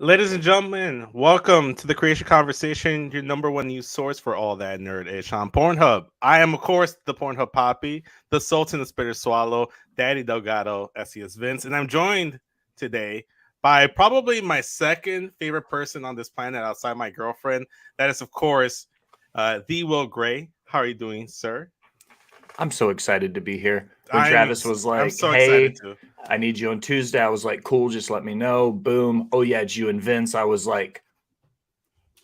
Ladies and gentlemen, welcome to the Creatia Conversation, your number one news source for all that nerd-ish on Pornhub. I am, of course, the Pornhub Poppy, the Sultan of Spitter Swallow, Daddy Delgado, SESvince, and I'm joined today by probably my second favorite person on this planet outside my girlfriend. That is, of course, the Will Gray. How are you doing, sir? I'm so excited to be here. When I'm Travis was like, so "Hey, excited too. I need you on Tuesday," I was like, "Cool, just let me know." Boom. Oh yeah, it's you and Vince. I was like,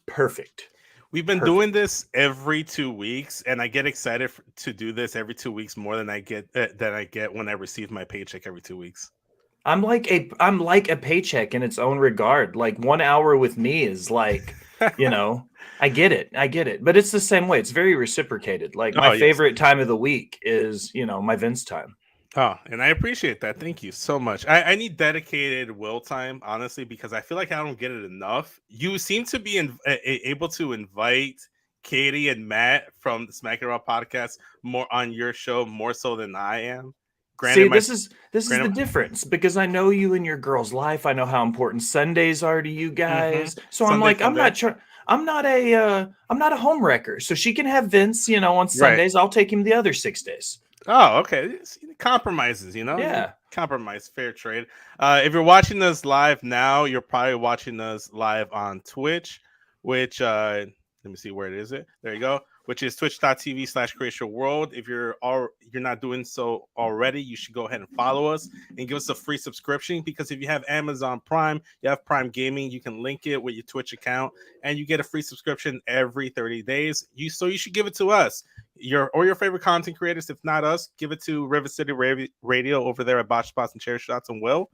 perfect. We've been Perfect. doing this every 2 weeks, and I get excited to do this every 2 weeks more than I get when I receive my paycheck every 2 weeks. I'm like a paycheck in its own regard. Like 1 hour with me is like, I get it. I get it. But it's the same way. It's very reciprocated. Like my Oh yes. favorite time of the week is, my Vince time. Oh, and I appreciate that. Thank you so much. I need dedicated will time, honestly, because I feel like I don't get it enough. You seem to be able to invite Katie and Matt from the Smack It Raw podcast more on your show more so than I am. Granted, See, this is the granted, difference because I know you and your girl's life. I know how important Sundays are to you guys. So I'm Sunday like, fun day. I'm not a home wrecker. So she can have Vince, on Right. Sundays. I'll take him the other 6 days. Oh, okay. Compromises, Yeah. compromise, fair trade. If you're watching us live now, you're probably watching us live on Twitch, which let me see where it is. There you go. Which is twitch.tv/Creatia World. If you're not doing so already, you should go ahead and follow us and give us a free subscription, because if you have Amazon Prime, you have Prime Gaming, you can link it with your Twitch account and you get a free subscription every 30 days. You should give it to us. Your favorite content creators. If not us, give it to River City Radio over there at Botch Spots and Chair Shots and Will.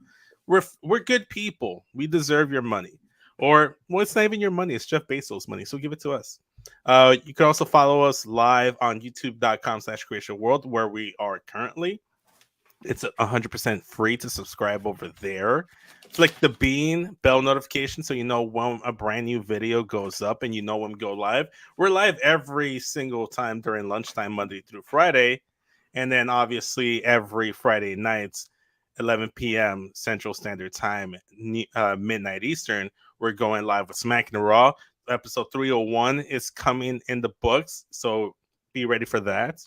We're good people. We deserve your money. Or, well, it's not even your money. It's Jeff Bezos' money. So give it to us. You can also follow us live on youtube.com/Creatia World, where we are currently. It's 100% free to subscribe over there. Flick the bell notification so you know when a brand new video goes up and you know when we go live. We're live every single time during lunchtime, Monday through Friday. And then obviously every Friday nights, 11 p.m. Central Standard Time, midnight Eastern, we're going live with Smacking the Raw. Episode 301 is coming in the books, so be ready for that.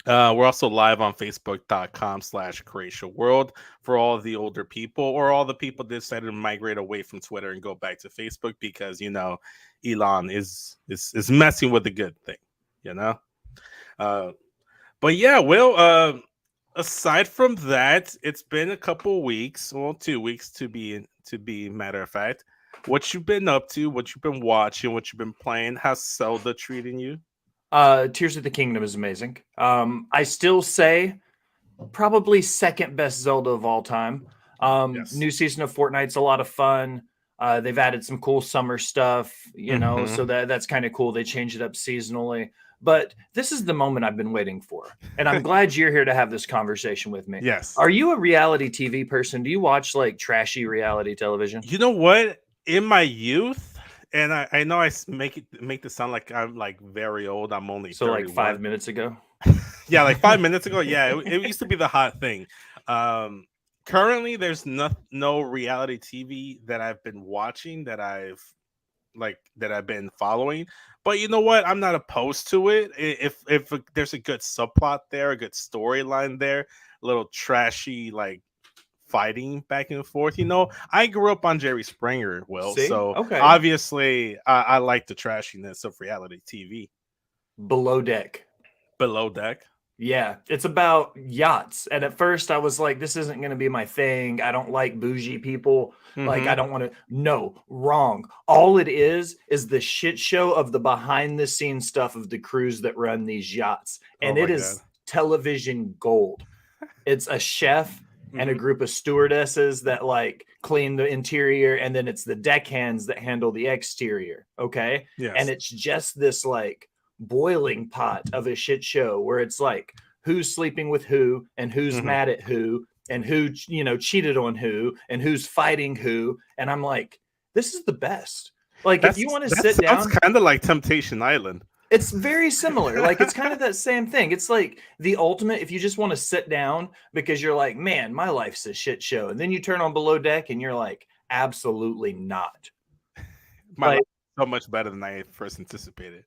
We're also live on facebook.com/Creatia World for all of the older people, or all the people that decided to migrate away from Twitter and go back to Facebook because Elon is messing with the good thing, but yeah, Will, aside from that, it's been a couple weeks, well, 2 weeks to be matter of fact. What you've been up to, what you've been watching, what you've been playing, how's Zelda treating you? Tears of the Kingdom is amazing. I still say probably second best Zelda of all time. Yes. New season of Fortnite's a lot of fun. They've added some cool summer stuff, so that's kind of cool. They change it up seasonally. But this is the moment I've been waiting for. And I'm glad you're here to have this conversation with me. Yes. Are you a reality TV person? Do you watch like trashy reality television? You know what? In my youth, and I know I make this sound like I'm like very old. I'm only so 31. Like 5 minutes ago. Yeah, like 5 minutes ago. Yeah, it used to be the hot thing. Currently, there's no reality TV that I've been watching that I've been following. But you know what? I'm not opposed to it. If there's a good subplot there, a good storyline there, a little trashy like fighting back and forth. I grew up on Jerry Springer, Will. See? So Okay. obviously I like the trashiness of reality TV. Below Deck. Below Deck. Yeah, it's about yachts. And at first I was like, this isn't going to be my thing. I don't like bougie people. Like, I don't want to. No, wrong. All it is the shit show of the behind the scenes stuff of the crews that run these yachts. And it is television gold. It's a chef and a group of stewardesses that like clean the interior. And then it's the deckhands that handle the exterior. Okay. Yes. And it's just this like boiling pot of a shit show where it's like who's sleeping with who and who's mad at who and who cheated on who and who's fighting who, and I'm like, this is the best. Like, if you want to sit down, it's kind of like Temptation Island. It's very similar. Like, it's kind of that same thing. It's like the ultimate if you just want to sit down because you're like, man, my life's a shit show, and then you turn on Below Deck and you're like, absolutely not. My life Like, is so much better than I first anticipated.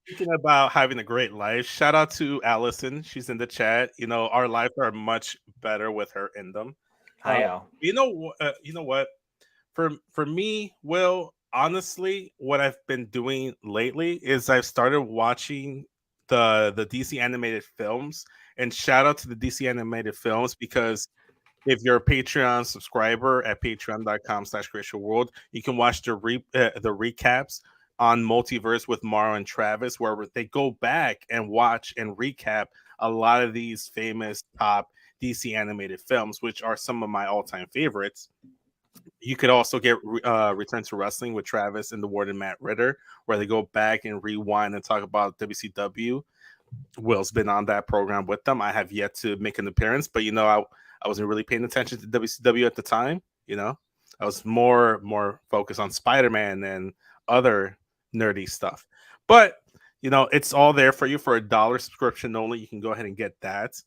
Speaking about having a great life, shout out to Allison. She's in the chat. You know, our lives are much better with her in them. Uh, hi Al. you know what? For me, Will, honestly, what I've been doing lately is I've started watching the DC animated films. And shout out to the DC animated films because if you're a Patreon subscriber at patreon.com/creationworld, you can watch the recaps on Multiverse with Mara and Travis, where they go back and watch and recap a lot of these famous top DC animated films, which are some of my all-time favorites. You could also get Return to Wrestling with Travis and the Warden Matt Ritter, where they go back and rewind and talk about WCW. Will's been on that program with them. I have yet to make an appearance, but I wasn't really paying attention to WCW at the time. You know, I was more focused on Spider-Man and other nerdy stuff. But it's all there for you for $1 subscription only. You can go ahead and get that.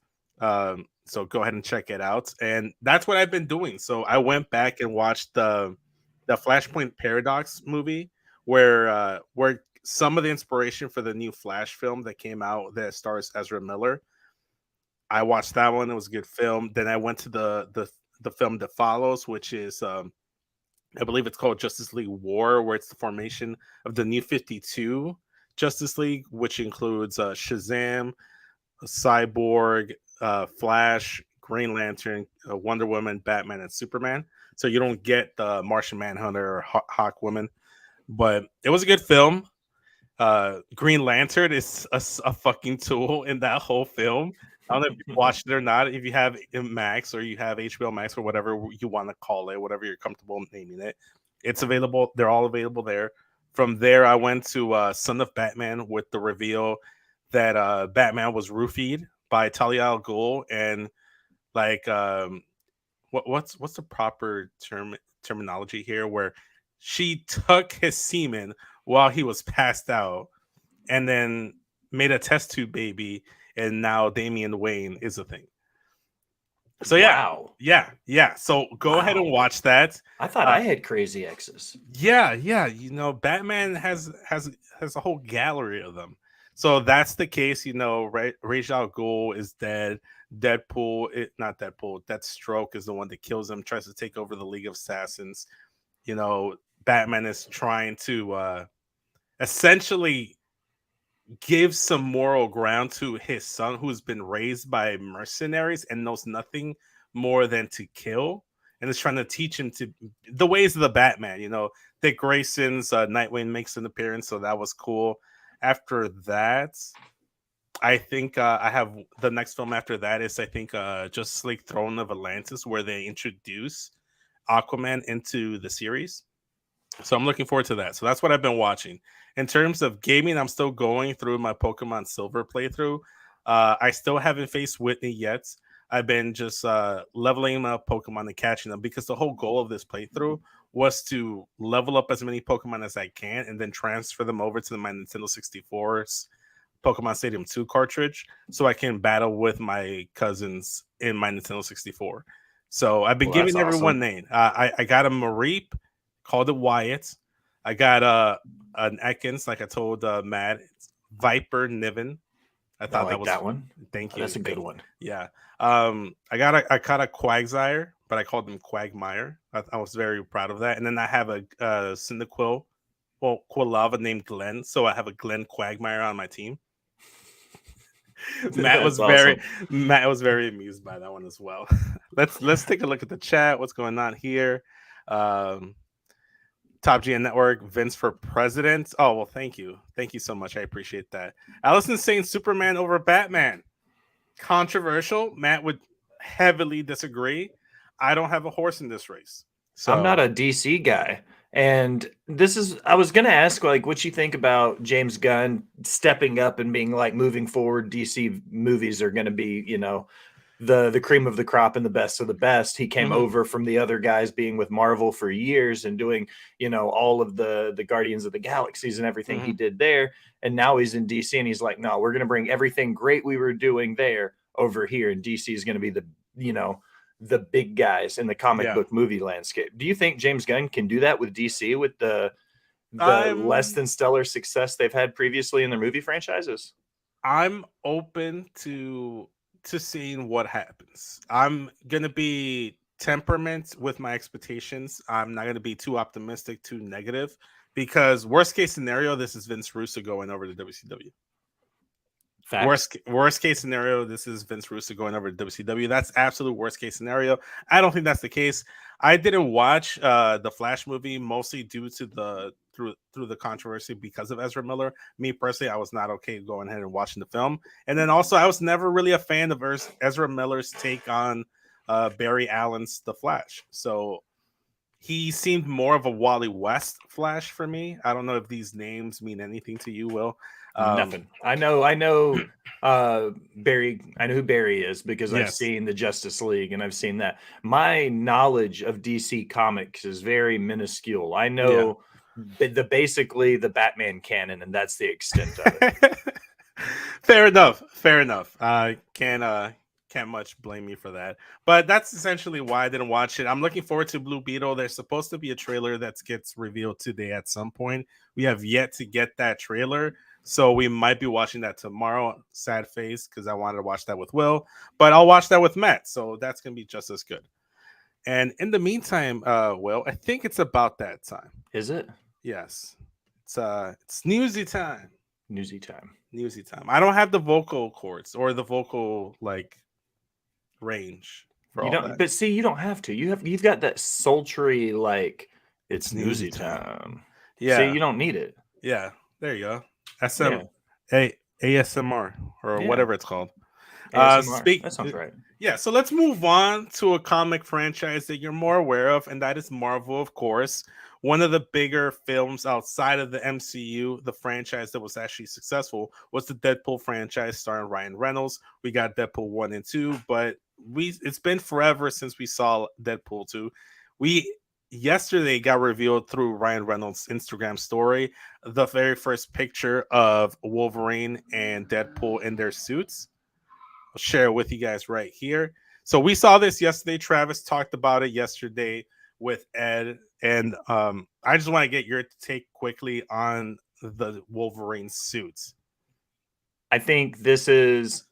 So go ahead and check it out. And that's what I've been doing. So I went back and watched the Flashpoint Paradox movie, where some of the inspiration for the new Flash film that came out that stars Ezra Miller. I watched that one. It was a good film. Then I went to the film that follows, which is I believe it's called Justice League War, where it's the formation of the New 52 Justice League, which includes Shazam, Cyborg, Flash, Green Lantern, Wonder Woman, Batman, and Superman. So you don't get the Martian Manhunter or Hawk Woman, but it was a good film. Green Lantern is a fucking tool in that whole film. I don't know if you watched it or not. If you have Max or you have HBO Max or whatever you want to call it, whatever you're comfortable naming it, it's available. They're all available there. From there, I went to Son of Batman with the reveal that Batman was roofied by Talia al Ghul, and like what's the proper terminology here, where she took his semen while he was passed out and then made a test tube baby, and now Damian Wayne is a thing. So Wow. yeah. So go ahead and watch that. I thought I had crazy exes. Yeah. Batman has a whole gallery of them. So that's the case. Right? Ra's al Ghul is dead. Not Deadpool. Deathstroke is the one that kills him. Tries to take over the League of Assassins. Batman is trying to essentially give some moral ground to his son, who's been raised by mercenaries and knows nothing more than to kill, and is trying to teach him to the ways of the Batman. Dick Grayson's Nightwing makes an appearance, so that was cool. After that, I think I have the next film after that is, I think, Justice League Throne of Atlantis, where they introduce Aquaman into the series. So I'm looking forward to that. So that's what I've been watching. In terms of gaming, I'm still going through my Pokemon Silver playthrough. I still haven't faced Whitney yet. I've been just leveling up Pokemon and catching them, because the whole goal of this playthrough was to level up as many Pokemon as I can and then transfer them over to my Nintendo 64's Pokemon Stadium 2 cartridge, so I can battle with my cousins in my Nintendo 64. So I've been giving everyone names. I got a Mareep, called it Wyatt. I got an Ekans, like I told Matt. It's Viper Niven. I thought like that was that one. Thank you. That's a good one. Yeah. I caught a Quagsire, but I called him Quagmire. I was very proud of that. And then I have a Cyndaquil, Quilava named Glenn. So I have a Glenn Quagmire on my team. Matt was very amused by that one as well. Let's take a look at the chat. What's going on here? Top GN Network, Vince for president. Oh, well, thank you so much. I appreciate that. Allison's saying Superman over Batman. Controversial. Matt would heavily disagree. I don't have a horse in this race. So I'm not a DC guy. And I was going to ask, like, what you think about James Gunn stepping up and being like, moving forward, DC movies are going to be, the cream of the crop and the best of the best. He came over from the other guys being with Marvel for years and doing, all of the Guardians of the Galaxies and everything he did there. And now he's in DC and he's like, no, we're going to bring everything great we were doing there over here. And DC is going to be the big guys in the comic Yeah. book movie landscape. Do you think James Gunn can do that with DC with the less I'm than stellar success they've had previously in their movie franchises? I'm open to seeing what happens. I'm gonna be temperament with my expectations. I'm not gonna be too optimistic, too negative, because worst case scenario, this is Vince Russo going over to WCW. Facts. Worst case scenario, this is Vince Russo going over to WCW. That's absolute worst case scenario. I don't think that's the case. I didn't watch the Flash movie mostly due to the through the controversy because of Ezra Miller. Me personally, I was not okay going ahead and watching the film. And then also, I was never really a fan of Ezra Miller's take on Barry Allen's The Flash. So he seemed more of a Wally West Flash for me. I don't know if these names mean anything to you, Will. Nothing. I know Barry. I know who Barry is because I've Yes. seen the Justice League and I've seen that. My knowledge of DC comics is very minuscule. I know basically the Batman canon, and that's the extent of it. Fair enough. Fair enough. Can't much blame me for that. But that's essentially why I didn't watch it. I'm looking forward to Blue Beetle. There's supposed to be a trailer that gets revealed today at some point. We have yet to get that trailer, so we might be watching that tomorrow. Sad face, because I wanted to watch that with Will, but I'll watch that with Matt, so that's gonna be just as good. And in the meantime, Will, I think it's about that time. Is it? Yes, it's newsy time. Newsy time. Newsy time. I don't have the vocal cords or the vocal range for You all don't, that. but see, you don't have to. You've got that sultry it's newsy time. Yeah. See, you don't need it. Yeah. There you go. ASMR or whatever it's called. ASMR. That sounds right. Yeah, so let's move on to a comic franchise that you're more aware of, and that is Marvel, of course. One of the bigger films outside of the MCU, the franchise that was actually successful, was the Deadpool franchise starring Ryan Reynolds. We got Deadpool 1 and 2, but it's been forever since we saw Deadpool 2. We yesterday got revealed through Ryan Reynolds' Instagram story the very first picture of Wolverine and Deadpool in their suits. I'll share it with you guys right here. So we saw this yesterday. Travis talked about it yesterday with Ed, and I just want to get your take quickly on the Wolverine suits. I think this is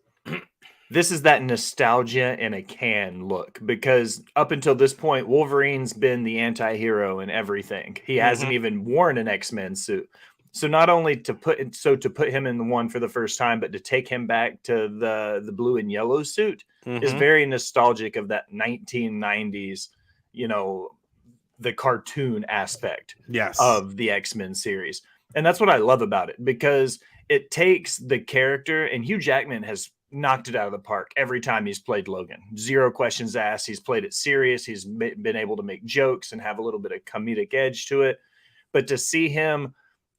that nostalgia in a can look, because up until this point, Wolverine's been the anti-hero in everything. He hasn't even worn an X-Men suit. So not only to put him in the one for the first time, but to take him back to the blue and yellow suit is very nostalgic of that 1990s, the cartoon aspect of the X-Men series. And that's what I love about it, because it takes the character, and Hugh Jackman has knocked it out of the park every time he's played Logan. Zero questions asked. He's played it serious. He's been able to make jokes and have a little bit of comedic edge to it. But to see him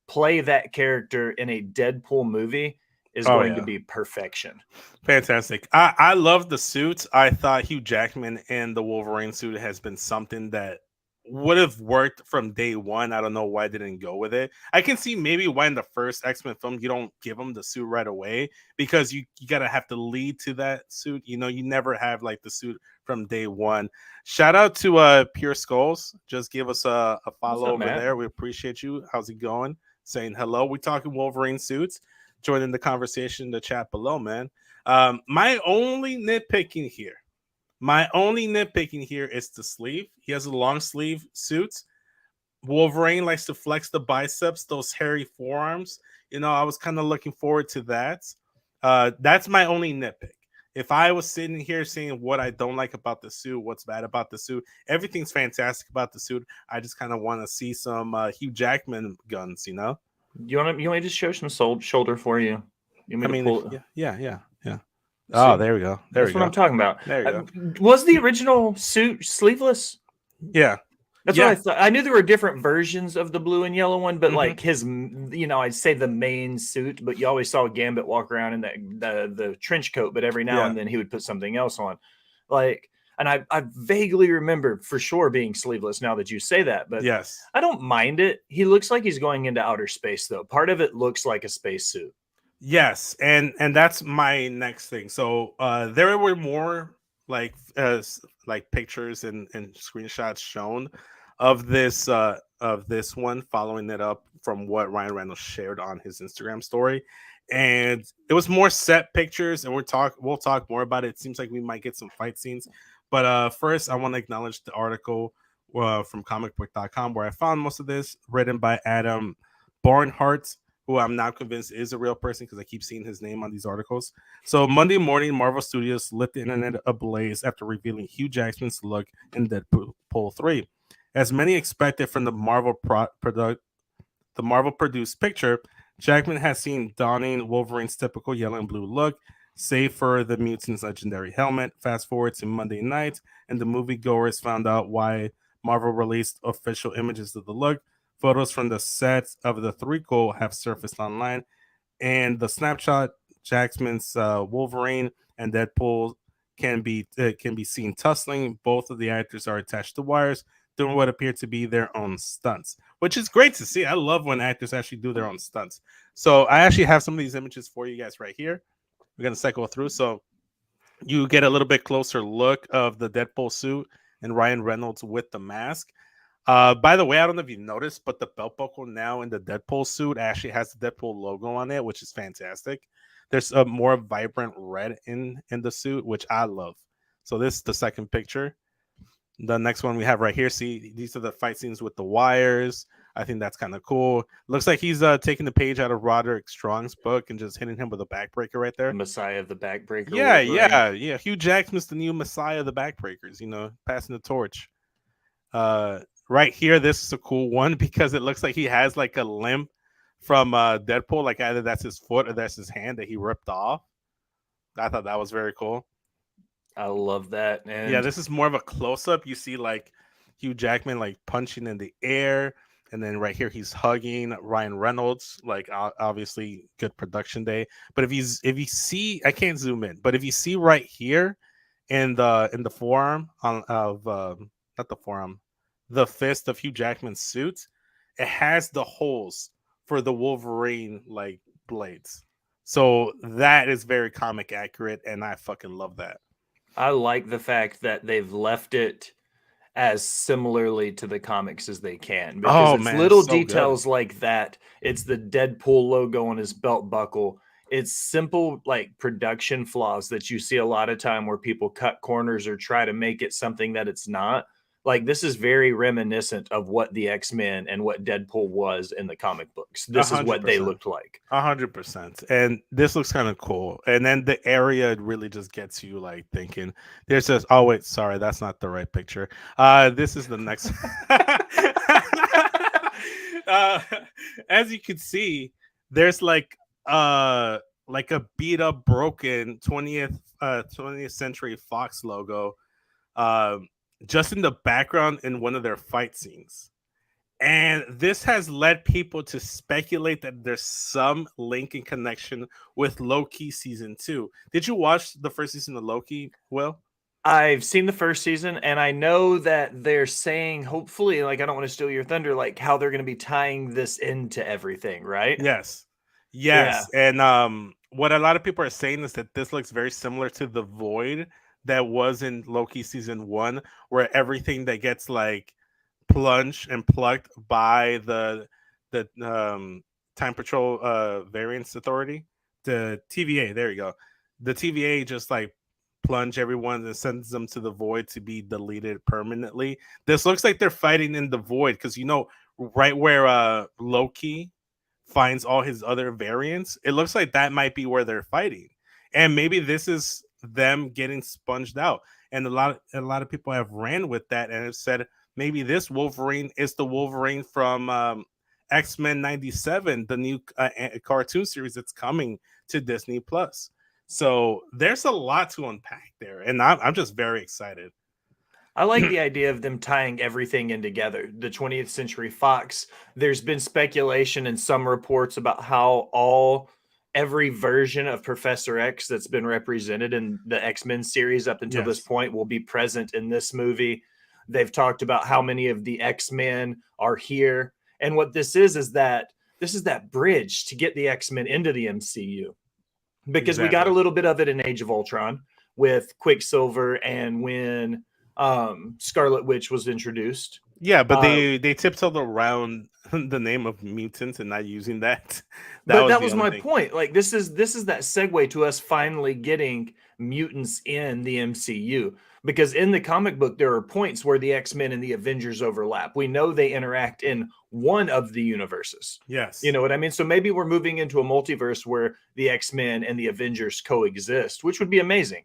play that character in a Deadpool movie is going to be perfection. Fantastic. I love the suits. I thought Hugh Jackman in the Wolverine suit has been something that would have worked from day one. I don't know why I didn't go with it. I can see maybe why in the first X-Men film you don't give him the suit right away, because you gotta have to lead to that suit. You never have the suit from day one. Shout out to Pure Skulls. Just give us a follow over there. We appreciate you. How's it going? Saying hello. We're talking Wolverine suits. Joining the conversation in the chat below, man. My only nitpicking here is the sleeve. He has a long sleeve suit. Wolverine likes to flex the biceps, those hairy forearms. I was kind of looking forward to that. That's my only nitpick. If I was sitting here saying what I don't like about the suit, what's bad about the suit, everything's fantastic about the suit. I just kind of want to see some Hugh Jackman guns, You want me to just show some shoulder for you? Yeah. Oh, there we go. That's what I'm talking about. There you go. Was the original suit sleeveless? Yeah. That's what I thought. I knew there were different versions of the blue and yellow one, but his, I'd say the main suit, but you always saw Gambit walk around in the trench coat, but every now and then he would put something else on. And I vaguely remember for sure being sleeveless now that you say that, but yes, I don't mind it. He looks like he's going into outer space, though. Part of it looks like a spacesuit. Yes, and that's my next thing. So there were more like pictures and screenshots shown of this one, following it up from what Ryan Reynolds shared on his Instagram story. And it was more set pictures, and we'll talk more about it. It seems like we might get some fight scenes. But first, I want to acknowledge the article from comicbook.com where I found most of this, written by Adam Barnhart, who I'm now convinced is a real person because I keep seeing his name on these articles. So Monday morning, Marvel Studios lit the internet ablaze after revealing Hugh Jackman's look in Deadpool 3. As many expected from the Marvel produced picture, Jackman has seen donning Wolverine's typical yellow and blue look, save for the mutant's legendary helmet. Fast forward to Monday night, and the moviegoers found out why Marvel released official images of the look. Photos from the sets of the threequel have surfaced online, and the snapshot Jackman's Wolverine and Deadpool can be seen tussling. Both of the actors are attached to wires, doing what appear to be their own stunts, which is great to see. I love when actors actually do their own stunts. So I actually have some of these images for you guys right here. We're gonna cycle through, so you get a little bit closer look of the Deadpool suit and Ryan Reynolds with the mask. By the way, I don't know if you noticed, but the belt buckle now in the Deadpool suit actually has the Deadpool logo on it, which is fantastic. There's a more vibrant red in the suit, which I love. So this is the second picture. The next one we have right here. See, these are the fight scenes with the wires. I think that's kind of cool. Looks like he's taking the page out of Roderick Strong's book and just hitting him with a backbreaker right there. Messiah of the Backbreaker. Yeah, Wolverine. yeah. Hugh Jackman's the new Messiah of the backbreakers. You know, passing the torch. Right here, this is a cool one because it looks like he has like a limb from Deadpool. Like either that's his foot or that's his hand that he ripped off. I thought that was very cool. I love that. And yeah, this is more of a close up. You see like Hugh Jackman like punching in the air, and then right here he's hugging Ryan Reynolds. Like obviously good production day. But if you see, I can't zoom in, but if you see right here in the forearm of not the forearm, the fist of Hugh Jackman's suit, it has the holes for the Wolverine like blades. So that is very comic accurate, and I fucking love that. I like the fact that they've left it as similarly to the comics as they can, because Oh it's man, little it's so good. details like that. It's the Deadpool logo on his belt buckle. It's simple like production flaws that you see a lot of time where people cut corners or try to make it something that it's not. Like this is very reminiscent of what the X-Men and what Deadpool was in the comic books. This is what they 100%. looked like. 100%. And this looks kind of cool. And then the area really just gets you like thinking. There's just oh wait, sorry, that's not the right picture. This is the next. As you can see, there's like a beat up, broken 20th Century Fox logo, just in the background in one of their fight scenes. And this has led people to speculate that there's some link and connection with Loki season 2. Did you watch the first season of Loki, Will? I've seen the first season, and I know that they're saying, hopefully, like I don't want to steal your thunder, like how they're going to be tying this into everything, right? Yes. Yeah. Yes. And what a lot of people are saying is that this looks very similar to the void that was in Loki season 1, where everything that gets like plunged and plucked by the Time Patrol Variance Authority, the TVA. There you go. The TVA just like plunge everyone and sends them to the void to be deleted permanently. This looks like they're fighting in the void because you know right where Loki finds all his other variants, it looks like that might be where they're fighting, and maybe this is them getting sponged out. And a lot of people have ran with that and have said maybe this Wolverine is the Wolverine from X-Men 97, the new cartoon series that's coming to Disney Plus. So there's a lot to unpack there, and I'm just very excited. I like the idea of them tying everything in together. The 20th Century Fox, there's been speculation and some reports about how every version of Professor X that's been represented in the X-Men series up until this point will be present in this movie. They've talked about how many of the X-Men are here. And what this is that this is that bridge to get the X-Men into the MCU. Because we got a little bit of it in Age of Ultron with Quicksilver, and when Scarlet Witch was introduced. Yeah, but they tiptoed around the name of mutants and not using that. That But was that the was only my thing. point. Like this is that segue to us finally getting mutants in the MCU, because in the comic book there are points where the X-Men and the Avengers overlap. We know they interact in one of the universes. Yes. You know what I mean? So maybe we're moving into a multiverse where the X-Men and the Avengers coexist, which would be amazing.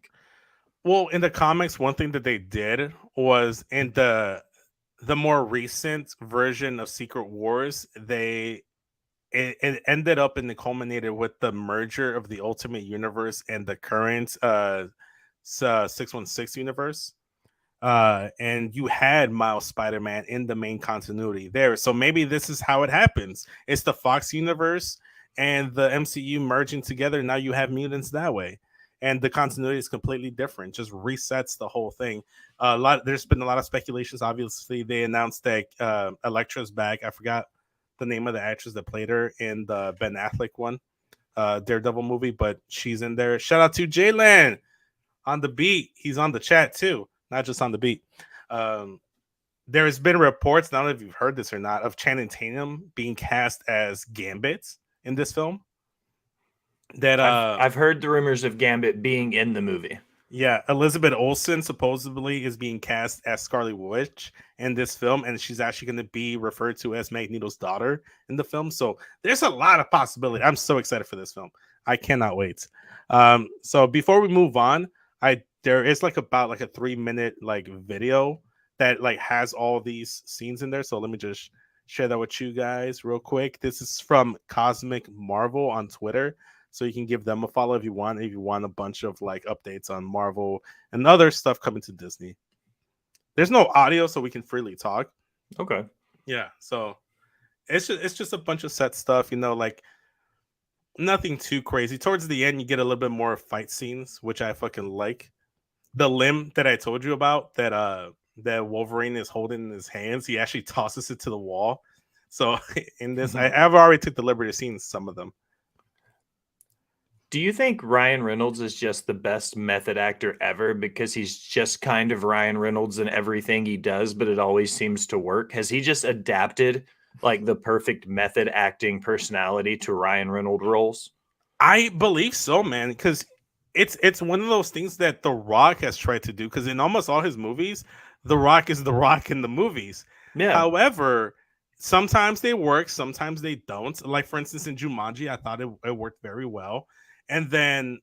Well, in the comics, one thing that they did was in the more recent version of Secret Wars, it ended up and it culminated with the merger of the Ultimate Universe and the current 616 universe. And you had Miles Spider-Man in the main continuity there. So maybe this is how it happens. It's the Fox universe and the MCU merging together. Now you have mutants that way. And the continuity is completely different. Just resets the whole thing. There's been a lot of speculations. Obviously, they announced that Elektra's back. I forgot the name of the actress that played her in the Ben Affleck one, Daredevil movie, but she's in there. Shout out to Jaylan on the beat. He's on the chat too, not just on the beat. There has been reports, I don't know if you've heard this or not, of Channing Tatum being cast as Gambit in this film. That I've heard the rumors of Gambit being in the movie. Yeah, Elizabeth Olsen supposedly is being cast as Scarlet Witch in this film, and she's actually going to be referred to as Magneto's daughter in the film. So there's a lot of possibility. I'm so excited for this film. I cannot wait. So before we move on, there is about a 3-minute video that has all these scenes in there. So let me just share that with you guys real quick. This is from Cosmic Marvel on Twitter. So you can give them a follow if you want a bunch of updates on Marvel and other stuff coming to Disney. There's no audio, so we can freely talk. Okay. Yeah, so it's just a bunch of set stuff, nothing too crazy. Towards the end, you get a little bit more fight scenes, which I fucking like. The limb that I told you about that Wolverine is holding in his hands, he actually tosses it to the wall. So in this, I've already took the liberty of seeing some of them. Do you think Ryan Reynolds is just the best method actor ever because he's just kind of Ryan Reynolds in everything he does, but it always seems to work? Has he just adapted the perfect method acting personality to Ryan Reynolds roles? I believe so, man, because it's one of those things that The Rock has tried to do, because in almost all his movies, The Rock is The Rock in the movies. Yeah. However, sometimes they work, sometimes they don't. Like, for instance, in Jumanji, I thought it worked very well. And then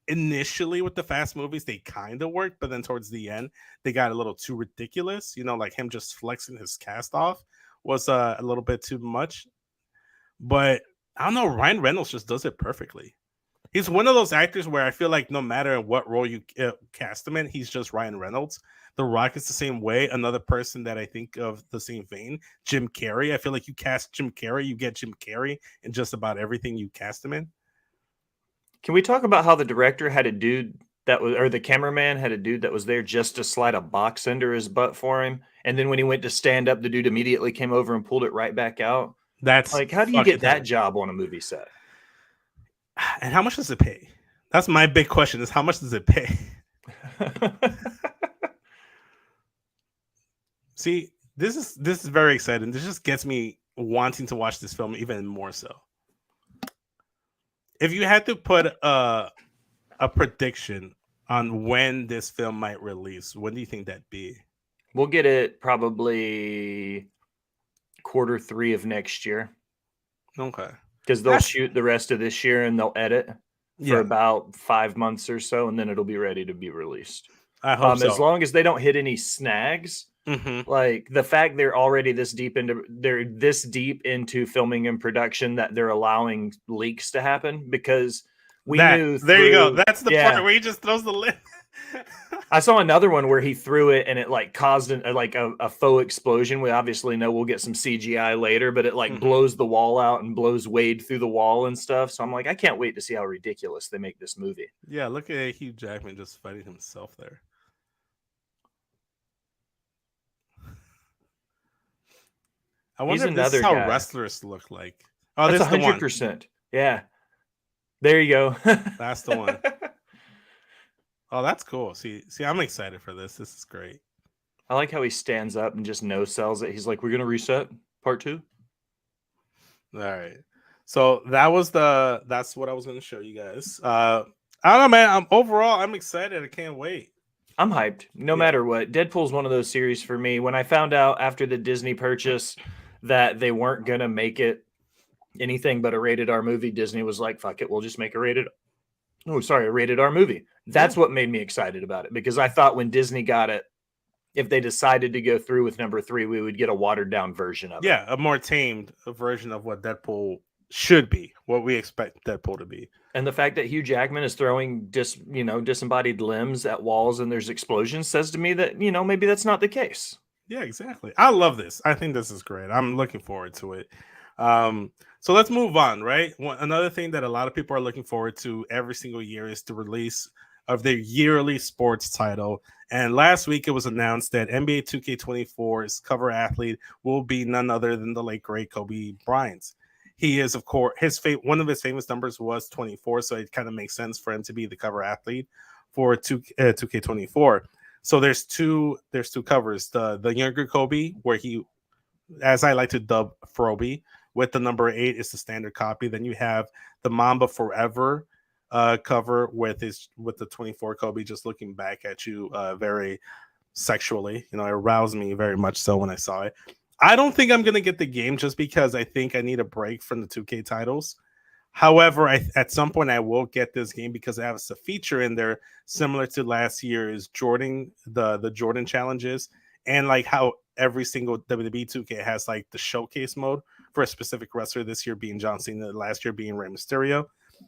initially with the Fast movies, they kind of worked, but then towards the end, they got a little too ridiculous. Like him just flexing his cast off was a little bit too much. But I don't know, Ryan Reynolds just does it perfectly. He's one of those actors where I feel like no matter what role you cast him in, he's just Ryan Reynolds. The Rock is the same way. Another person that I think of the same vein, Jim Carrey. I feel like you cast Jim Carrey, you get Jim Carrey in just about everything you cast him in. Can we talk about how the director had a dude or the cameraman had a dude that was there just to slide a box under his butt for him, and then when he went to stand up, the dude immediately came over and pulled it right back out? That's how do you get that job on a movie set? And how much does it pay? That's my big question: is how much does it pay? See, this is very exciting. This just gets me wanting to watch this film even more so. If you had to put a prediction on when this film might release, when do you think that'd be? We'll get it probably Q3 of next year. Okay. Because they'll shoot the rest of this year and they'll edit for about 5 months or so, and then it'll be ready to be released. I hope so. As long as they don't hit any snags. Like the fact they're this deep into filming and production that they're allowing leaks to happen, because we knew there you go. That's the part where he just throws the lid. I saw another one where he threw it and it caused a faux explosion. We obviously know we'll get some CGI later, but it blows the wall out and blows Wade through the wall and stuff. So I'm like, I can't wait to see how ridiculous they make this movie. Yeah, look at Hugh Jackman just fighting himself there. I wonder if this is how wrestlers look like. Oh, that's 100%. Yeah. There you go. That's the one. Oh, that's cool. See, I'm excited for this. This is great. I like how he stands up and just no sells it. He's like, "We're gonna reset part 2." All right. So that's what I was gonna show you guys. I don't know, man. I'm excited. I can't wait. I'm hyped. No Yeah. matter what, Deadpool's one of those series for me. When I found out after the Disney purchase that they weren't gonna make it anything but a rated R movie, Disney was like, "Fuck it, we'll just make a rated R movie." That's what made me excited about it, because I thought when Disney got it, if they decided to go through with number 3, we would get a watered down version of it. Yeah, a more tamed version of what Deadpool should be, what we expect Deadpool to be. And the fact that Hugh Jackman is throwing disembodied limbs at walls and there's explosions says to me that, maybe that's not the case. Yeah, exactly. I love this. I think this is great. I'm looking forward to it. So let's move on, right? Another thing that a lot of people are looking forward to every single year is the release of their yearly sports title. And last week it was announced that NBA 2K24's cover athlete will be none other than the late great Kobe Bryant. He is, of course, one of his famous numbers was 24, so it kind of makes sense for him to be the cover athlete for 2K24. So there's two covers. The younger Kobe, where he, as I like to dub, Froby, with the number 8 is the standard copy. Then you have the Mamba Forever cover with the 24 Kobe just looking back at you very sexually. It aroused me very much so when I saw it. I don't think I'm gonna get the game just because I think I need a break from the 2K titles. However, at some point I will get this game because it has a feature in there similar to last year's Jordan, the Jordan challenges, and like how every single WWE 2K has like the showcase mode for a specific wrestler. This year being John Cena, last year being Rey Mysterio.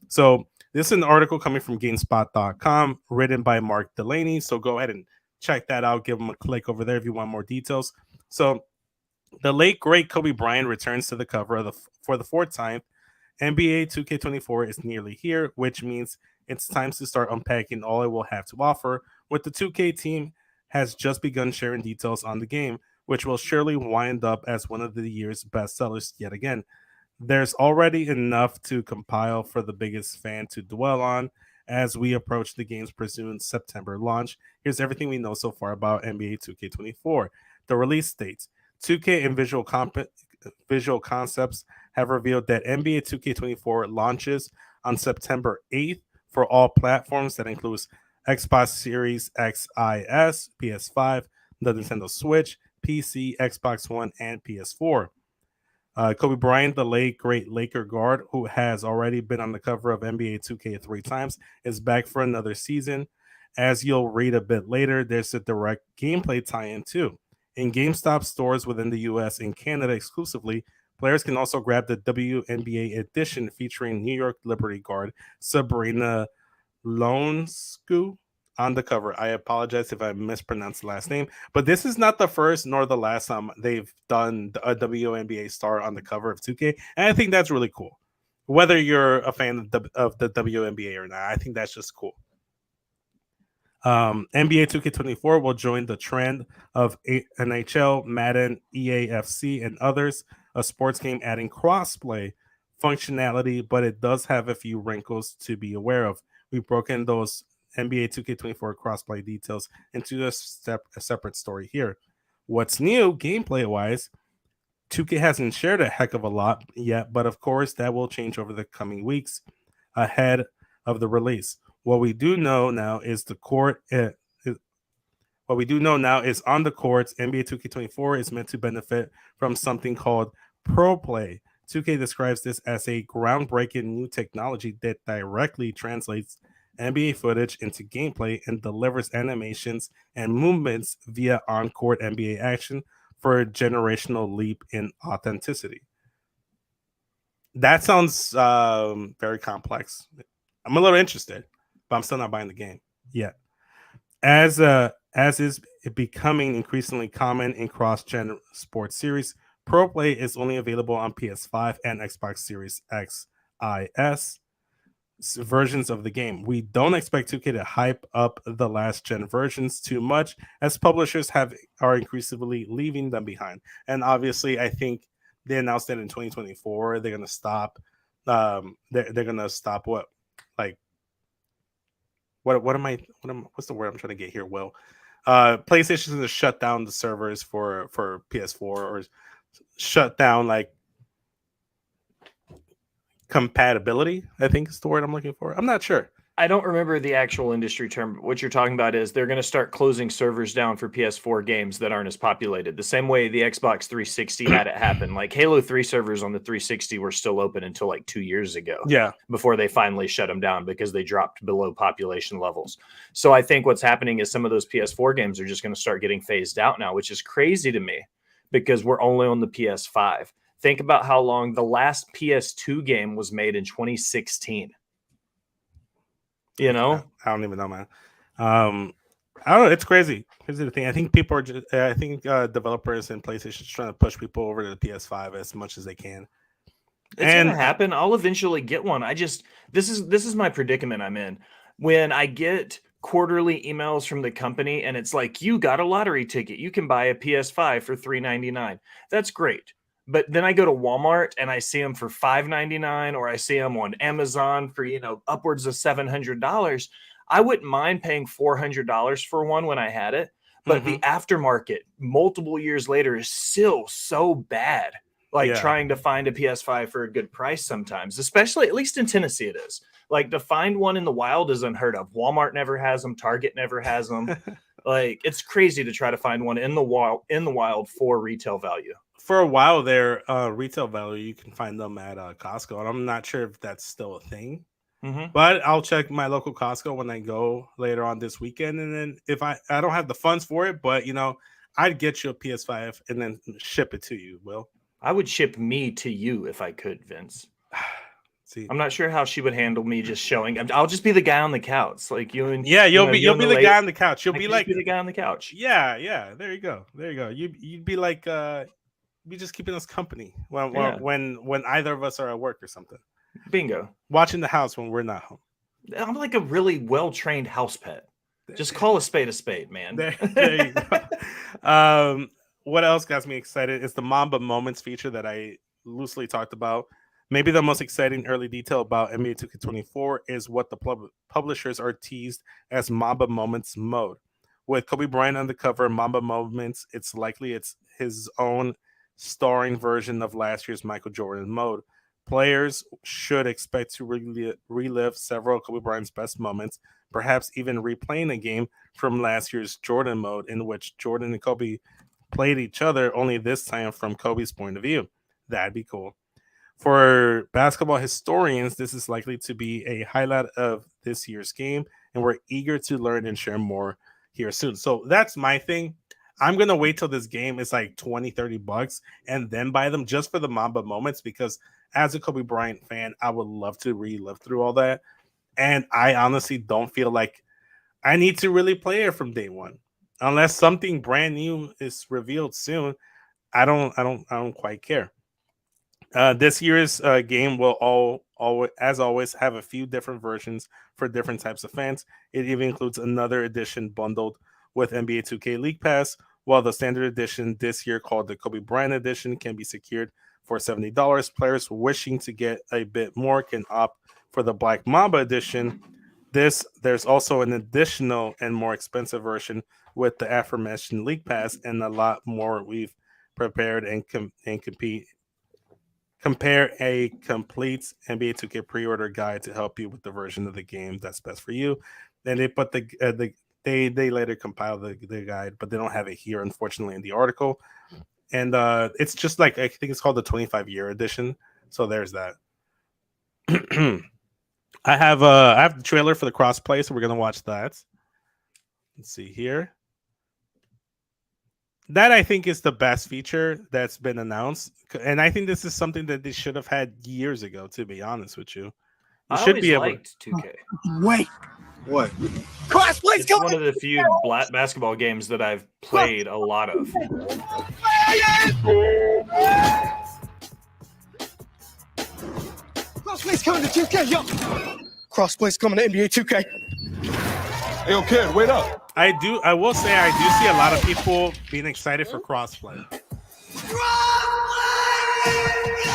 So this is an article coming from GameSpot.com, written by Mark Delaney. So go ahead and check that out. Give them a click over there if you want more details. So the late great Kobe Bryant returns to the cover for the 4th time. NBA 2K24 is nearly here, which means it's time to start unpacking all it will have to offer. With the 2K team has just begun sharing details on the game, which will surely wind up as one of the year's best sellers yet again. There's already enough to compile for the biggest fan to dwell on as we approach the game's presumed September launch. Here's everything we know so far about NBA 2K24. The release dates. 2K and Visual Concepts have revealed that NBA 2K24 launches on September 8th for all platforms. That includes Xbox Series XS, PS5, the Nintendo Switch, PC, Xbox One, and PS4. Kobe Bryant, the late great Laker guard, who has already been on the cover of NBA 2K 3 times, is back for another season. As you'll read a bit later, there's a direct gameplay tie-in too. In GameStop stores within the US and Canada exclusively, players can also grab the WNBA edition featuring New York Liberty guard Sabrina Lonescu on the cover. I apologize if I mispronounced the last name, but this is not the first nor the last time they've done a WNBA star on the cover of 2K, and I think that's really cool. Whether you're a fan of the WNBA or not, I think that's just cool. NBA 2K24 will join the trend of NHL, Madden, EAFC, and others, a sports game adding crossplay functionality, but it does have a few wrinkles to be aware of. We've broken those NBA 2K24 crossplay details into a separate story here. What's new gameplay wise? 2K hasn't shared a heck of a lot yet, but of course that will change over the coming weeks ahead of the release. What we do know now is what we do know now is on the courts, NBA 2K24 is meant to benefit from something called Pro Play. 2K describes this as a groundbreaking new technology that directly translates NBA footage into gameplay and delivers animations and movements via on-court NBA action for a generational leap in authenticity. That sounds very complex. I'm a little interested, but I'm still not buying the game yet. As is becoming increasingly common in cross-gen sports series, Pro Play is only available on PS5 and Xbox Series XS versions of the game. We don't expect 2K to hype up the last gen versions too much, as publishers are increasingly leaving them behind. And obviously, I think they announced that in 2024 they're going to stop. They're going to stop what's the word I'm trying to get here? Will PlayStation's going to shut down the servers for PS4 or shut down like compatibility, I think is the word I'm looking for. I'm not sure. I don't remember the actual industry term, but what you're talking about is they're going to start closing servers down for PS4 games that aren't as populated. The same way the Xbox 360 had it happen. Like Halo 3 servers on the 360 were still open until like 2 years ago. Yeah. Before they finally shut them down because they dropped below population levels. So I think what's happening is some of those PS4 games are just going to start getting phased out now, which is crazy to me because we're only on the PS5. Think about how long the last PS2 game was made in 2016. You know, I don't even know, man. I don't know. It's crazy. Here's the thing. I think people are just. I think developers and PlayStation trying to push people over to the PS5 as much as they can. It's gonna happen. I'll eventually get one. This is my predicament I'm in. When I get quarterly emails from the company and it's like, you got a lottery ticket, you can buy a PS5 for $399. That's great. But then I go to Walmart and I see them for $599, or I see them on Amazon for, upwards of $700. I wouldn't mind paying $400 for one when I had it. But the aftermarket multiple years later is still so bad. Like trying to find a PS5 for a good price sometimes, especially at least in Tennessee it is. Like to find one in the wild is unheard of. Walmart never has them. Target never has them. Like it's crazy to try to find one in the wild for retail value. For a while there, retail value, you can find them at Costco. And I'm not sure if that's still a thing. But I'll check my local Costco when I go later on this weekend. And then if I don't have the funds for it, but, I'd get you a PS5 and then ship it to you, Will. I would ship me to you if I could, Vince. See, I'm not sure how she would handle me just showing. I'll just be the guy on the couch, like you and you'll be the guy on the couch. You'll be like the guy on the couch. Yeah. There you go. You'd be like be just keeping us company when either of us are at work or something. Bingo. Watching the house when we're not home. I'm like a really well-trained house pet. Just call a spade, man. There you go. What else got me excited is the Mamba Moments feature that I loosely talked about. Maybe the most exciting early detail about NBA 2K24 is what the publishers are teased as Mamba Moments mode. With Kobe Bryant on the cover, Mamba Moments, it's likely it's his own starring version of last year's Michael Jordan mode. Players should expect to relive several Kobe Bryant's best moments, perhaps even replaying a game from last year's Jordan mode in which Jordan and Kobe played each other, only this time from Kobe's point of view. That'd be cool. For basketball historians, this is likely to be a highlight of this year's game, and we're eager to learn and share more here soon. So that's my thing. I'm going to wait till this game is like $20-$30 and then buy them just for the Mamba Moments, because as a Kobe Bryant fan, I would love to relive through all that. And I honestly don't feel like I need to really play it from day one. Unless something brand new is revealed soon, I don't quite care. This year's game will as always have a few different versions for different types of fans. It even includes another edition bundled with NBA 2K League Pass, while the standard edition this year, called the Kobe Bryant Edition, can be secured for $70. Players wishing to get a bit more can opt for the Black Mamba Edition. There's also an additional and more expensive version with the aforementioned League Pass and a lot more. We've prepared and compare a complete NBA 2K pre-order guide to help you with the version of the game that's best for you. And they put they later compile the guide, but they don't have it here, unfortunately, in the article. And it's just like, I think it's called the 25-year edition. So there's that. I have the trailer for the crossplay, so we're gonna watch that. Let's see here. That I think is the best feature that's been announced, and I think this is something that they should have had years ago. To be honest with you, I should be able. 2K. Wait, what? It's one of the few basketball games that I've played a lot of. Crossplay's coming to 2K, yo! Crossplay's coming to NBA 2K. Hey, yo, kid, wait up. I will say I do see a lot of people being excited for crossplay.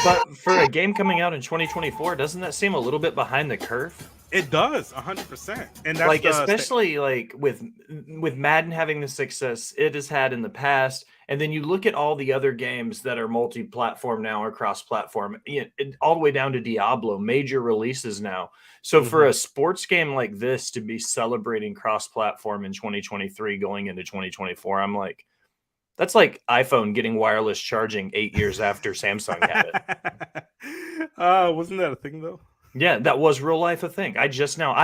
But for a game coming out in 2024, doesn't that seem a little bit behind the curve? It does 100%, and that's Like, especially like with Madden having the success it has had in the past, and then you look at all the other games that are multi-platform now or cross-platform, all the way down to Diablo, major releases now. So for a sports game like this to be celebrating cross-platform in 2023 going into 2024, I'm like, that's like iPhone getting wireless charging 8 years after Samsung had it. Wasn't that a thing though? Yeah, that was real life a thing. I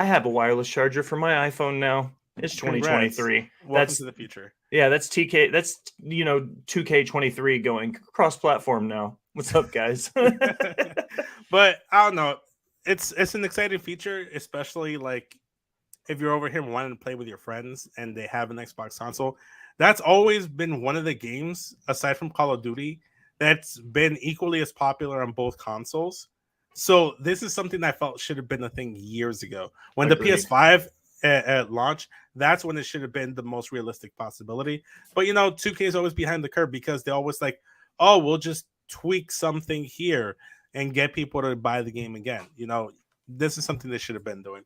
have a wireless charger for my iPhone now. It's 2023. Welcome to the future. Yeah, that's TK. That's 2K23 going cross-platform now. What's up, guys? But I don't know. It's an exciting feature, especially like if you're over here wanting to play with your friends and they have an Xbox console. That's always been one of the games, aside from Call of Duty, that's been equally as popular on both consoles. So this is something I felt should have been a thing years ago. When Agreed. the PS5 at launch, that's when it should have been the most realistic possibility. But 2K is always behind the curve because they're always like, oh, we'll just tweak something here and get people to buy the game again. This is something they should have been doing.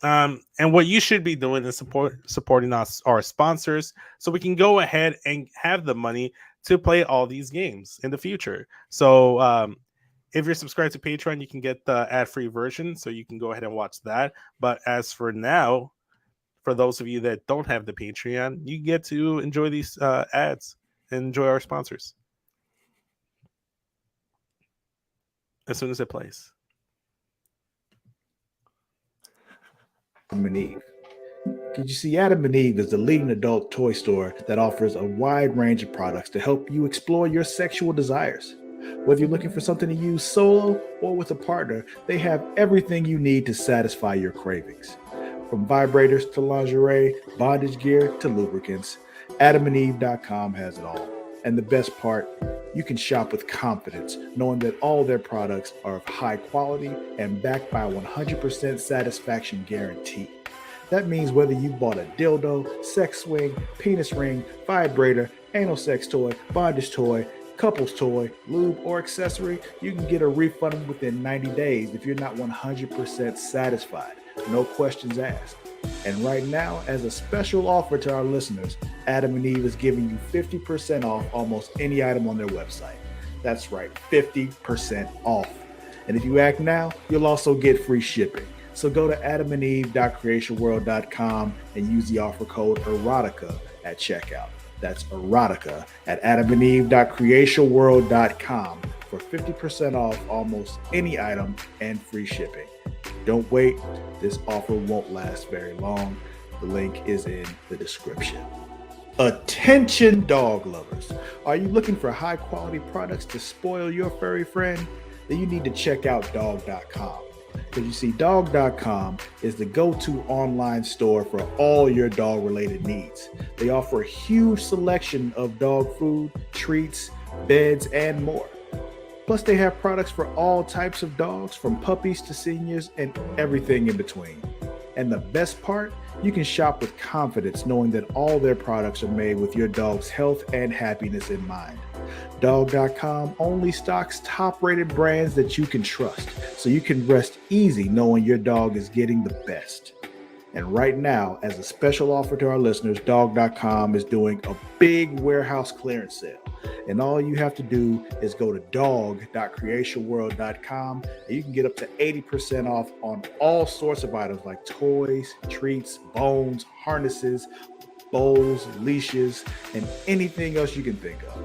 And what you should be doing is supporting us, our sponsors, so we can go ahead and have the money to play all these games in the future. So if you're subscribed to Patreon, you can get the ad-free version, so you can go ahead and watch that. But as for now, for those of you that don't have the Patreon, you get to enjoy these ads and enjoy our sponsors as soon as it plays. Adam and Eve. Did you see Adam and Eve is the leading adult toy store that offers a wide range of products to help you explore your sexual desires. Whether you're looking for something to use solo or with a partner, they have everything you need to satisfy your cravings. From vibrators to lingerie, bondage gear to lubricants, AdamandEve.com has it all. And the best part, you can shop with confidence, knowing that all their products are of high quality and backed by a 100% satisfaction guarantee. That means whether you bought a dildo, sex swing, penis ring, vibrator, anal sex toy, bondage toy, couples toy, lube, or accessory, you can get a refund within 90 days if you're not 100% satisfied. No questions asked. And right now, as a special offer to our listeners, Adam and Eve is giving you 50% off almost any item on their website. That's right, 50% off. And if you act now, you'll also get free shipping. So go to adamandeve.creationworld.com and use the offer code erotica at checkout. That's erotica at adamandeve.creationworld.com for 50% off almost any item and free shipping. Don't wait. This offer won't last very long. The link is in the description. Attention dog lovers. Are you looking for high quality products to spoil your furry friend? Then you need to check out dog.com. Because you see, dog.com is the go-to online store for all your dog related needs. They offer a huge selection of dog food, treats, beds, and more. Plus, they have products for all types of dogs, from puppies to seniors and everything in between. And the best part, you can shop with confidence knowing that all their products are made with your dog's health and happiness in mind. Dog.com only stocks top-rated brands that you can trust, so you can rest easy knowing your dog is getting the best. And right now, as a special offer to our listeners, Dog.com is doing a big warehouse clearance sale. And all you have to do is go to dog.creationworld.com and you can get up to 80% off on all sorts of items like toys, treats, bones, harnesses, bowls, leashes, and anything else you can think of.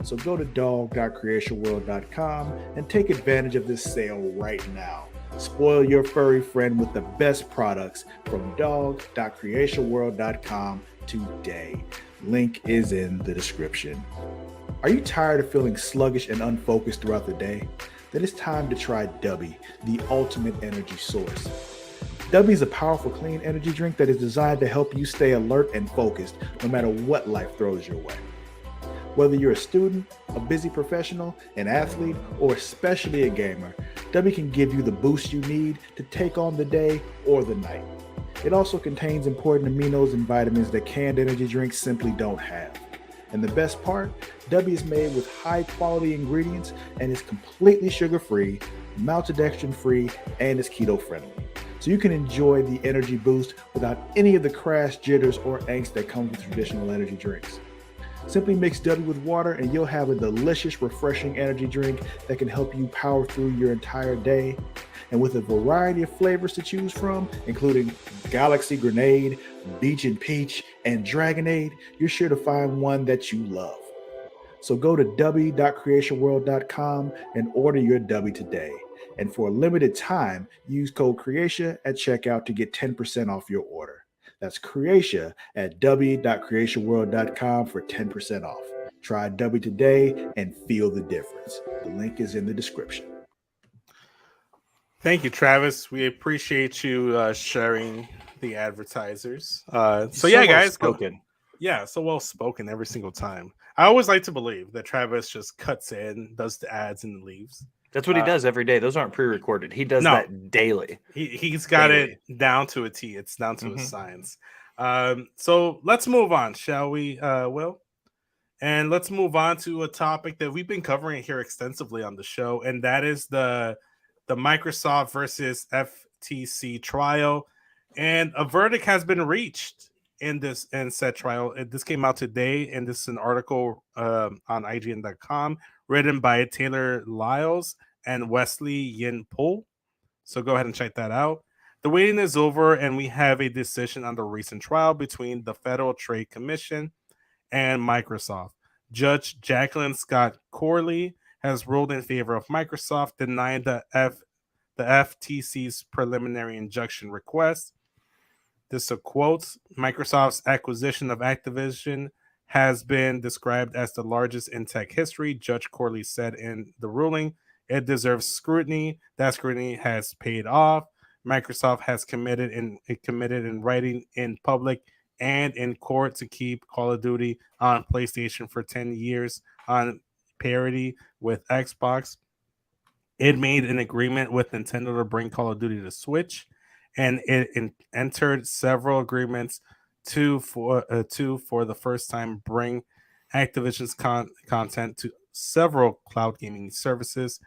So go to dog.creationworld.com and take advantage of this sale right now. Spoil your furry friend with the best products from dog.creationworld.com today. Link is in the description. Are you tired of feeling sluggish and unfocused throughout the day? Then it's time to try Dubby, the ultimate energy source. Dubby is a powerful clean energy drink that is designed to help you stay alert and focused no matter what life throws your way. Whether you're a student, a busy professional, an athlete, or especially a gamer, Dubby can give you the boost you need to take on the day or the night. It also contains important aminos and vitamins that canned energy drinks simply don't have. And the best part, W is made with high quality ingredients and is completely sugar free, maltodextrin free, and is keto friendly. So you can enjoy the energy boost without any of the crash, jitters, or angst that comes with traditional energy drinks. Simply mix W with water and you'll have a delicious, refreshing energy drink that can help you power through your entire day. And with a variety of flavors to choose from, including Galaxy Grenade, Beach and Peach, and Dragonade, you're sure to find one that you love. So go to w.creationworld.com and order your W today. And for a limited time, use code Creatia at checkout to get 10% off your order. That's Creatia at w.creationworld.com for 10% off. Try W today and feel the difference. The link is in the description. Thank you, Travis. We appreciate you sharing the advertisers. So yeah, guys, spoken. Yeah, so well spoken every single time. I always like to believe that Travis just cuts in, does the ads, and leaves. That's what he does every day. Those aren't pre-recorded. He does that daily. He's got it down to a T. It's down to a science. So let's move on, shall we, Will? And let's move on to a topic that we've been covering here extensively on the show, and that is the Microsoft versus FTC trial. And a verdict has been reached in said trial. This came out today, and this is an article on IGN.com written by Taylor Lyles and Wesley Yin Pool. So go ahead and check that out. The waiting is over, and we have a decision on the recent trial between the Federal Trade Commission and Microsoft. Judge Jacqueline Scott Corley has ruled in favor of Microsoft, denying the FTC's preliminary injunction request. This is a quote. Microsoft's acquisition of Activision has been described as the largest in tech history, Judge Corley said in the ruling. It deserves scrutiny. That scrutiny has paid off. Microsoft has committed in writing, in public, and in court to keep Call of Duty on PlayStation for 10 years on parity with Xbox. It made an agreement with Nintendo to bring Call of Duty to Switch, and it entered several agreements to for the first time bring Activision's content to several cloud gaming services.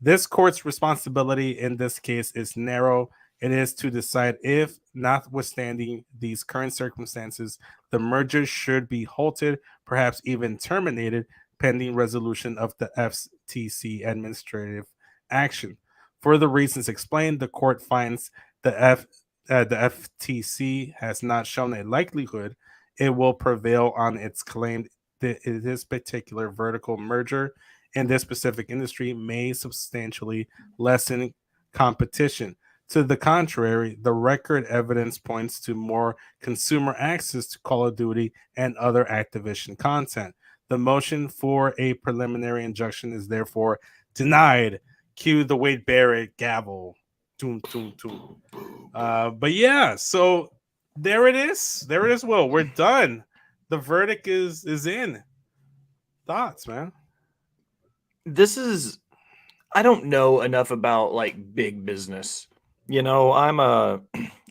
This court's responsibility in this case is narrow. It is to decide if, notwithstanding these current circumstances, the merger should be halted, perhaps even terminated, pending resolution of the FTC administrative action. For the reasons explained, the court finds the FTC has not shown a likelihood it will prevail on its claim that this particular vertical merger in this specific industry may substantially lessen competition. To the contrary, the record evidence points to more consumer access to Call of Duty and other Activision content. The motion for a preliminary injunction is therefore denied. Cue the Wade Barrett gavel. Toom, toom, toom. But yeah, so there it is. There it is, Will. We're done. The verdict is in. Thoughts, man? I don't know enough about like big business. You know, I'm a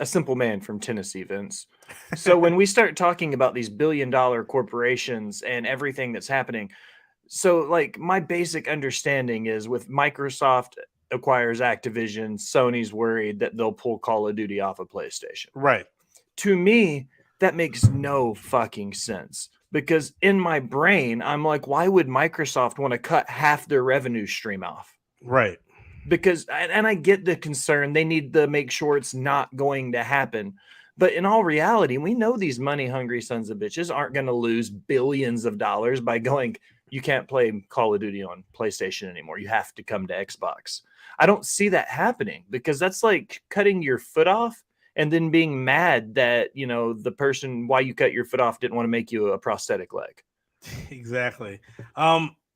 simple man from Tennessee, Vince. So when we start talking about these billion-dollar corporations and everything that's happening, so like my basic understanding is with Microsoft acquires Activision, Sony's worried that they'll pull Call of Duty off of PlayStation. Right. To me, that makes no fucking sense. Because in my brain, I'm like, why would Microsoft want to cut half their revenue stream off? Right. Because, and I get the concern, they need to make sure it's not going to happen. But in all reality, we know these money-hungry sons of bitches aren't going to lose billions of dollars by going, you can't play Call of Duty on PlayStation anymore. You have to come to Xbox. I don't see that happening because that's like cutting your foot off and then being mad that, you know, the person why you cut your foot off didn't want to make you a prosthetic leg. Exactly.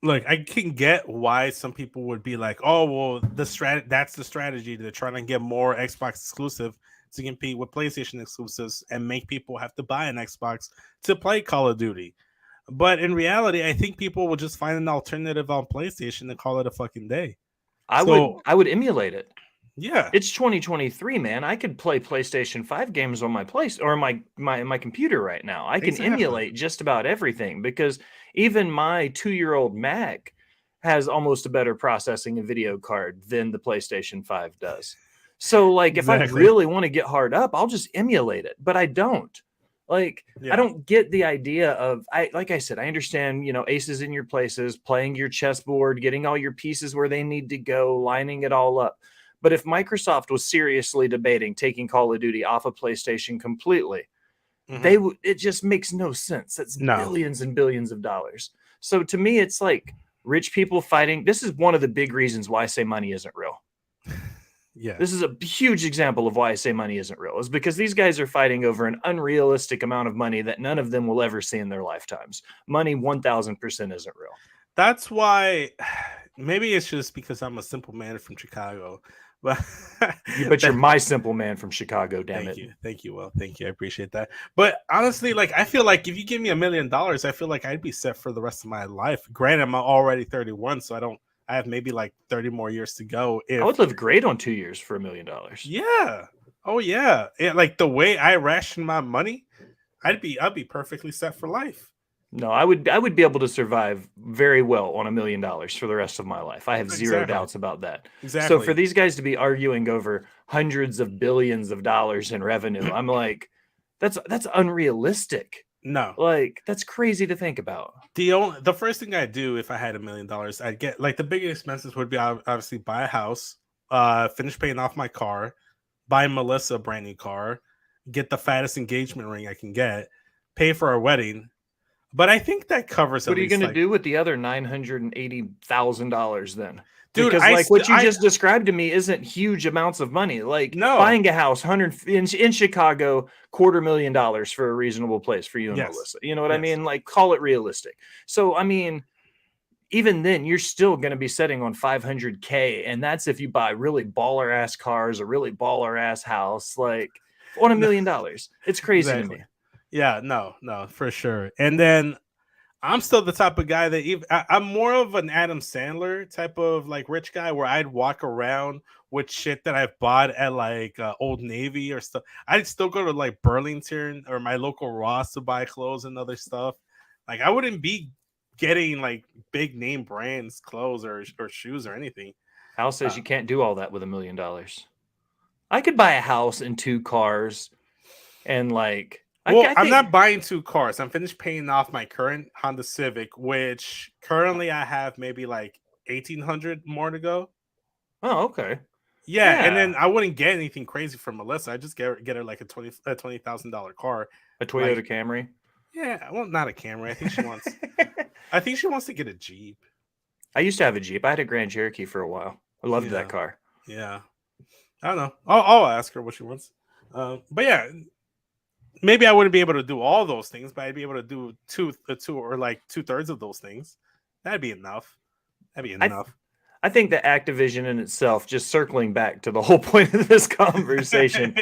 Look, I can get why some people would be like, oh, well, that's the strategy. They're trying to get more Xbox exclusive to compete with PlayStation exclusives and make people have to buy an Xbox to play Call of Duty. But in reality, I think people will just find an alternative on PlayStation and call it a fucking day. I would emulate it. Yeah. It's 2023, man. I could play PlayStation 5 games on my place or my computer right now. I can Exactly. emulate just about everything because even my 2-year-old Mac has almost a better processing and video card than the PlayStation 5 does. So like if I Exactly. really want to get hard up, I'll just emulate it, but I don't. Like Yeah. I don't get the idea of like I said, I understand, you know, aces in your places, playing your chessboard, getting all your pieces where they need to go, lining it all up. But if Microsoft was seriously debating taking Call of Duty off of PlayStation completely, they would. It just makes no sense. That's No. billions and billions of dollars. So to me, it's like rich people fighting. This is one of the big reasons why I say money isn't real. Yeah. This is a huge example of why I say money isn't real, is because these guys are fighting over an unrealistic amount of money that none of them will ever see in their lifetimes. Money 1000% isn't real. That's why maybe it's just because I'm a simple man from Chicago. But you're my simple man from Chicago, damn it. Thank you. Well, thank you. I appreciate that. But honestly, like I feel like if you give me $1 million, I feel like I'd be set for the rest of my life. Granted, I'm already 31, so I have maybe like 30 more years to go. I would live great on 2 years for $1 million. Yeah. Oh yeah. Like the way I ration my money, I'd be perfectly set for life. No, I would be able to survive very well on $1 million for the rest of my life. I have zero doubts about that. Exactly. So for these guys to be arguing over hundreds of billions of dollars in revenue, I'm like, that's unrealistic. No, like that's crazy to think about. The first thing I'd do if I had $1 million, I'd get like the biggest expenses would be obviously buy a house, finish paying off my car, buy Melissa a brand new car, get the fattest engagement ring I can get, pay for our wedding. But I think that covers. What are you going to do with the other $980,000 then? Dude, because like what you just described to me isn't huge amounts of money. Like buying a house, in Chicago, $250,000 for a reasonable place for you and Melissa. You know what I mean? Like call it realistic. So I mean, even then, you're still going to be setting on $500K, and that's if you buy really baller ass cars, a really baller ass house, like on $1 million. It's crazy to me. Yeah, no, for sure. And then I'm still the type of guy that I'm more of an Adam Sandler type of like rich guy where I'd walk around with shit that I've bought at like Old Navy or stuff. I'd still go to like Burlington or my local Ross to buy clothes and other stuff. Like I wouldn't be getting like big name brands clothes or shoes or anything. Hal says you can't do all that with $1 million. I could buy a house and 2 cars and like. I'm not buying 2 cars. I'm finished paying off my current Honda Civic, which currently I have maybe like 1,800 more to go. Oh, okay. Yeah, and then I wouldn't get anything crazy from Melissa. I just get her like a $20,000 car, a Toyota Camry. Yeah, well, not a Camry. I think she wants. I think she wants to get a Jeep. I used to have a Jeep. I had a Grand Cherokee for a while. I loved that car. Yeah, I don't know. I'll ask her what she wants. But yeah. Maybe I wouldn't be able to do all those things, but I'd be able to do two or like 2/3 of those things. That'd be enough. I think that Activision in itself, just circling back to the whole point of this conversation,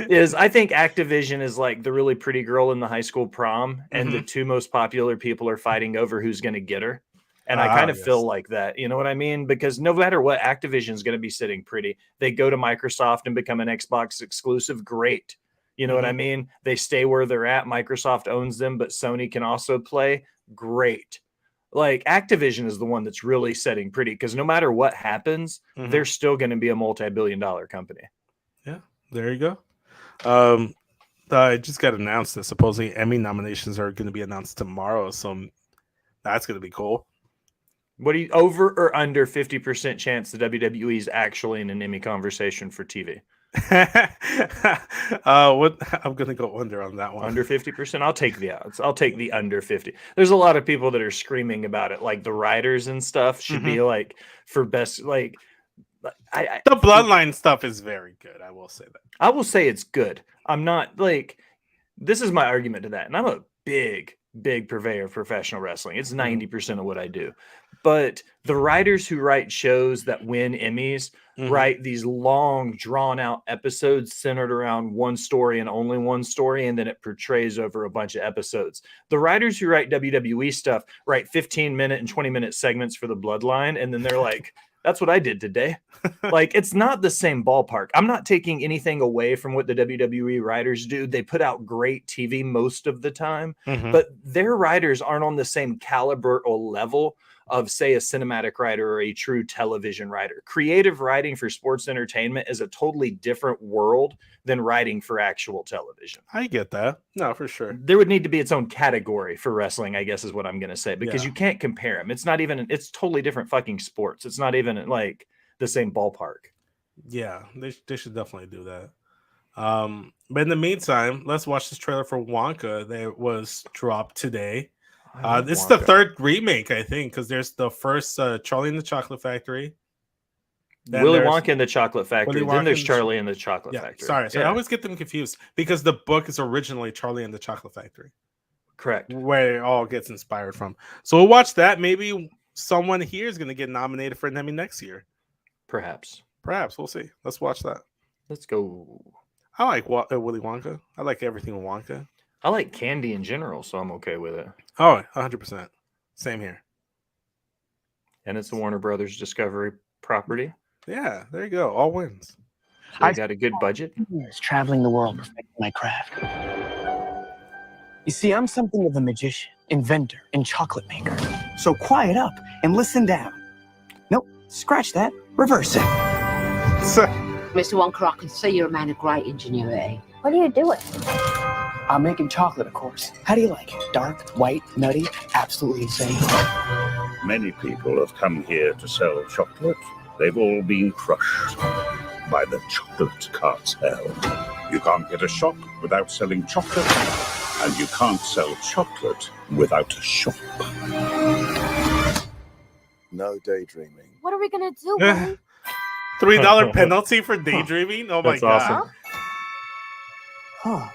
is I think Activision is like the really pretty girl in the high school prom, and the 2 most popular people are fighting over who's going to get her. And I kind of feel like that, you know what I mean? Because no matter what, Activision is going to be sitting pretty. They go to Microsoft and become an Xbox exclusive. Great. You know what I mean? They stay where they're at. Microsoft owns them, but Sony can also play. Great. Like Activision is the one that's really setting pretty because no matter what happens, they're still going to be a multi-billion-dollar company. Yeah, there you go. I just got announced that supposedly Emmy nominations are going to be announced tomorrow, so that's going to be cool. What do you over or under 50% chance the WWE is actually in an Emmy conversation for TV? What I'm gonna go under on that one. Under 50%. I'll take the odds. I'll take the under 50. There's a lot of people that are screaming about it, like the writers and stuff should be like for best. Like the Bloodline stuff is very good. I will say that. I will say it's good. I'm not like this is my argument to that, and I'm a big purveyor of professional wrestling. It's 90% of what I do. But the writers who write shows that win Emmys write these long, drawn-out episodes centered around one story and only one story, and then it portrays over a bunch of episodes. The writers who write WWE stuff write 15-minute and 20-minute segments for the Bloodline, and then they're like, That's what I did today. Like, it's not the same ballpark. I'm not taking anything away from what the WWE writers do. They put out great TV most of the time, but their writers aren't on the same caliber or level of, say, a cinematic writer or a true television writer. Creative writing for sports entertainment is a totally different world than writing for actual television. I get that. No, for sure. There would need to be its own category for wrestling, I guess is what I'm going to say, because you can't compare them. It's not even, it's totally different fucking sports. It's not even like the same ballpark. Yeah, they should definitely do that. But in the meantime, let's watch this trailer for Wonka that was dropped today. This is the third remake, I think, because there's the first Charlie and the Chocolate Factory. Then Willy Wonka and the Chocolate Factory. Willy Then there's Wonka Charlie and the Chocolate Factory. Sorry. I always get them confused because the book is originally Charlie and the Chocolate Factory. Correct. Where it all gets inspired from. So we'll watch that. Maybe someone here is going to get nominated for an Emmy next year. Perhaps. We'll see. Let's watch that. Let's go. I like Willy Wonka. I like everything with Wonka. I like candy in general, so I'm okay with it. Oh, 100%. Same here. And it's a Warner Brothers Discovery property. Yeah, there you go. All wins. So I got a good budget. Years traveling the world perfecting my craft. You see, I'm something of a magician, inventor, and chocolate maker. So quiet up and listen down. Nope, scratch that. Reverse it. Mr. Wonka, I can see you're a man of great ingenuity. What are you doing? I'm making chocolate, of course. How do you like it? Dark, white, nutty, absolutely insane. Many people have come here to sell chocolate. They've all been crushed by the chocolate cartel. You can't get a shop without selling chocolate, and you can't sell chocolate without a shop. No daydreaming. What are we gonna do, Willy? $3 penalty for daydreaming? Oh my That's god. awesome. Huh.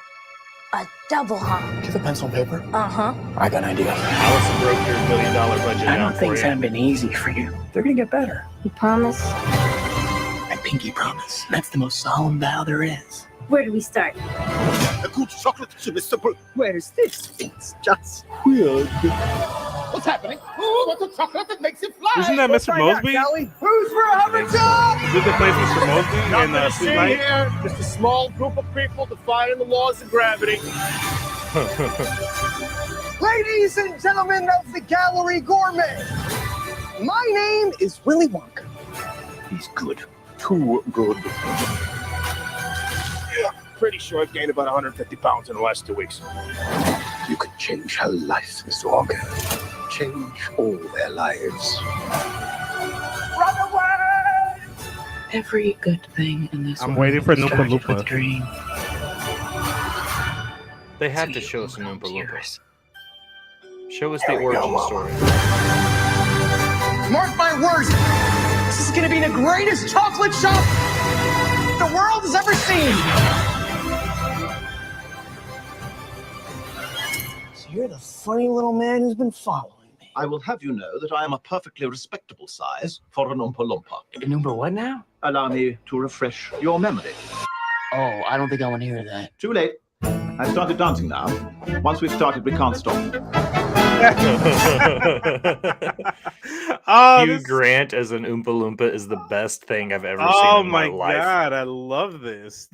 A double hump. Get the pencil and paper. Uh-huh. I got an idea. Allison broke your $1 million budget I down know for things you. haven't been easy for you. They're gonna get better. You promise? I pinky promise. That's the most solemn vow there is. Where do we start? A good chocolate chip is simple. Where's this? It's just Weird. What's happening? Oh, what's a chocolate that makes it fly? Isn't that Mr. Mosby? Who's for having time? Is it the place Mr. Mosby in Sweet Night? Here, just a small group of people defying the laws of gravity. Ladies and gentlemen of the Gallery Gourmet, my name is Willy Wonka. He's good. Too good. Pretty sure I've gained about 150 pounds in the last 2 weeks. You could change her life, Mr. Wonka. Change all their lives. Run away! every good thing in this I'm world waiting for started Oompa with Loompa. dream. They have to show us an Oompa Loompa. Show us the origin story. Mark my words, this is gonna be the greatest chocolate shop the world has ever seen. So you're the funny little man who's been following me. I will have you know that I am a perfectly respectable size for an Oompa Loompa. An Oompa what now? Allow me to refresh your memory. Oh, I don't think I want to hear that. Too late. I've started dancing now. Once we've started, we can't stop. Hugh Grant as an Oompa Loompa is the best thing I've ever seen in my life. God, I love this.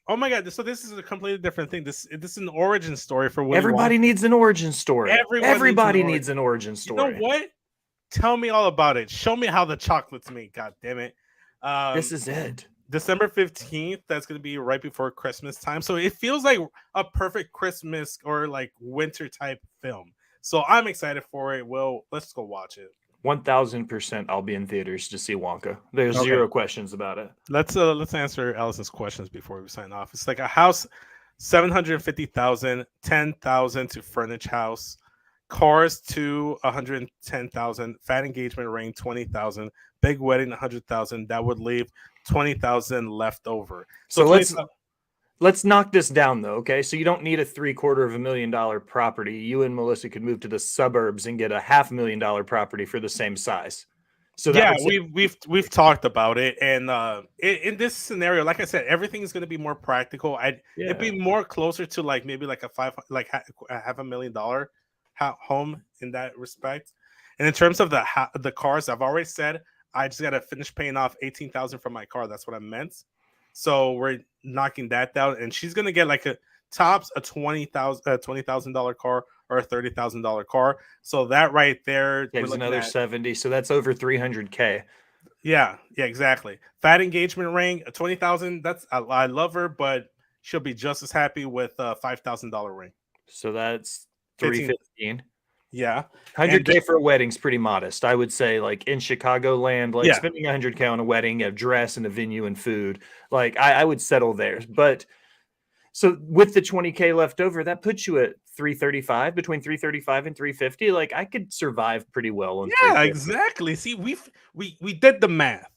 Oh my god, so this is a completely different thing. This is an origin story for Willy Everybody Wonka. needs an origin story. Everybody needs needs an origin story. You know what? Tell me all about it. Show me how the chocolate's made. God damn it. This is it. December 15th. That's going to be right before Christmas time. So it feels like a perfect Christmas or like winter type film. So I'm excited for it. Well, let's go watch it. 1000% I'll be in theaters to see Wonka. There's zero questions about it. Let's answer Allison's questions before we sign off. It's like a house, 750,000, 10,000 to furnish house, cars to 110,000, fan engagement ring 20,000, big wedding 100,000. That would leave 20,000 left over. So let's knock this down though, okay? So you don't need a $750,000 property. You and Melissa could move to the suburbs and get a $500,000 property for the same size. So that we've talked about it, and in this scenario, like I said, everything is going to be more practical. It'd be more closer to like maybe like a $500,000 home in that respect. And in terms of the cars, I've already said I just gotta finish paying off $18,000 from my car. That's what I meant. So we're knocking that down, and she's gonna get like a tops a $20,000 car or a $30,000 car. So that right there, There's another 70, so that's over 300K. Yeah, exactly. Fat engagement ring, 20,000. That's I love her, but she'll be just as happy with a $5,000 ring. So that's 315. Yeah, 100K for a wedding's pretty modest. I would say, like in Chicagoland, like Yeah. spending 100K on a wedding, a dress, and a venue and food. Like I would settle there. But so with the 20K left over, that puts you at 335, between 335 and 350. Like I could survive pretty well on Yeah, 350. exactly. See, we did the math.